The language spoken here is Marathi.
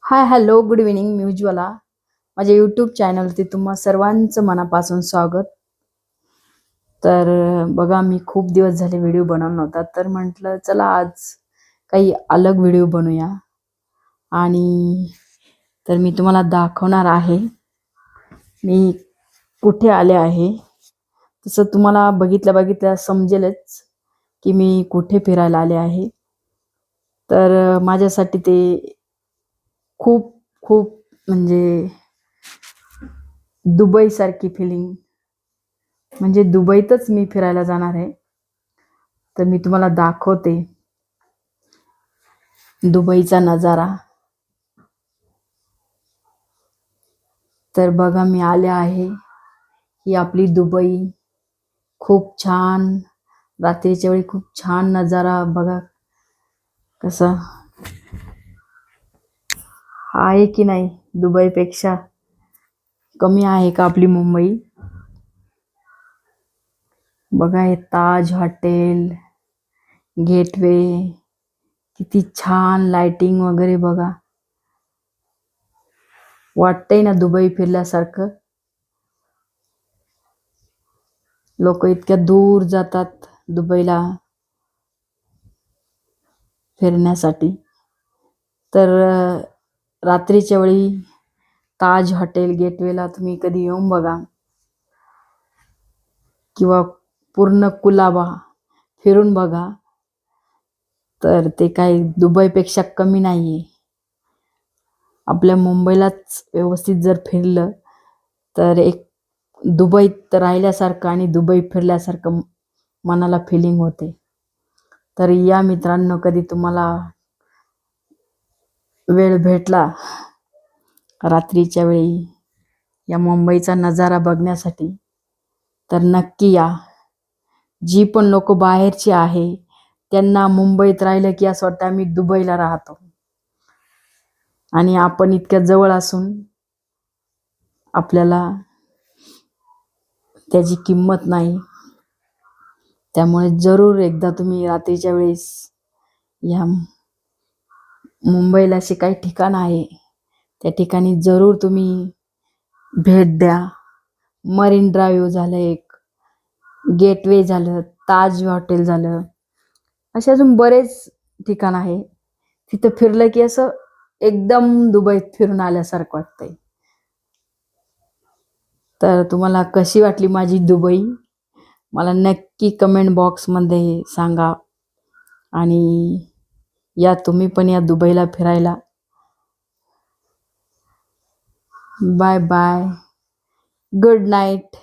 हाय हॅलो गुड इव्हिनिंग मी उज्ज्वला. माझ्या यूट्यूब चॅनलवरती तुम्हा सर्वांचं मनापासून स्वागत. तर बघा मी खूप दिवस झाले व्हिडिओ बनवला नव्हता, तर म्हटलं चला आज काही अलग व्हिडिओ बनवूया. आणि तर मी तुम्हाला दाखवणार आहे मी कुठे आले आहे. तसं तुम्हाला बघितल्या समजेलच की मी कुठे फिरायला आले आहे. तर माझ्यासाठी ते खूप खूप म्हणजे दुबई सारखी फिलिंग, म्हणजे दुबईतच मी फिरायला जाणार आहे. तर मी तुम्हाला दाखवते दुबईचा नजारा. तर बघा मी आले आहे, ही आपली दुबई. खूप छान, रात्रीच्या वेळी खूप छान नजारा बघा कसा आहे की नाही. दुबईपेक्षा कमी आहे का आपली मुंबई? बघा हे ताज हॉटेल, गेटवे, किती छान लाइटिंग वगैरे बघा. वाटतंय ना दुबई फिरल्यासारखं. लोक इतक्या दूर जातात दुबईला फिरण्यासाठी. तर रात्रीच्या वेळी ताज हॉटेल गेटवेला तुम्ही कधी येऊन बघा, किंवा पूर्ण कुलाबा फिरून बघा. तर ते काही दुबईपेक्षा कमी नाहीये. आपल्या मुंबईलाच व्यवस्थित जर फिरलं तर एक दुबईत राहिल्यासारखं आणि दुबई फिरल्यासारखं मनाला फिलिंग होते. तर या मित्रांनो, कधी तुम्हाला वेळ भेटला रात्रीच्या वेळी या मुंबईचा नजारा बघण्यासाठी तर नक्की या. जी पण लोक बाहेरची आहे त्यांना मुंबईत राहिलं की असं वाटतं आम्ही दुबईला राहतो, आणि आपण इतक्या जवळ असून आपल्याला त्याची किंमत नाही. त्यामुळे जरूर एकदा तुम्ही रात्रीच्या वेळेस या मुंबईला असे काही ठिकाण आहे त्या ठिकाणी जरूर तुम्ही भेट द्या. मरीन ड्राईव्ह झालं, एक गेटवे झालं, ताज हॉटेल झालं, असे अजून बरेच ठिकाण आहे. तिथं फिरलं की असं एकदम दुबईत फिरून आल्यासारखं वाटतंय. तर तुम्हाला कशी वाटली माझी दुबई मला नक्की कमेंट बॉक्समध्ये सांगा. आणि या तुम्ही पण या दुबईला फिरायला. Bye bye, good night.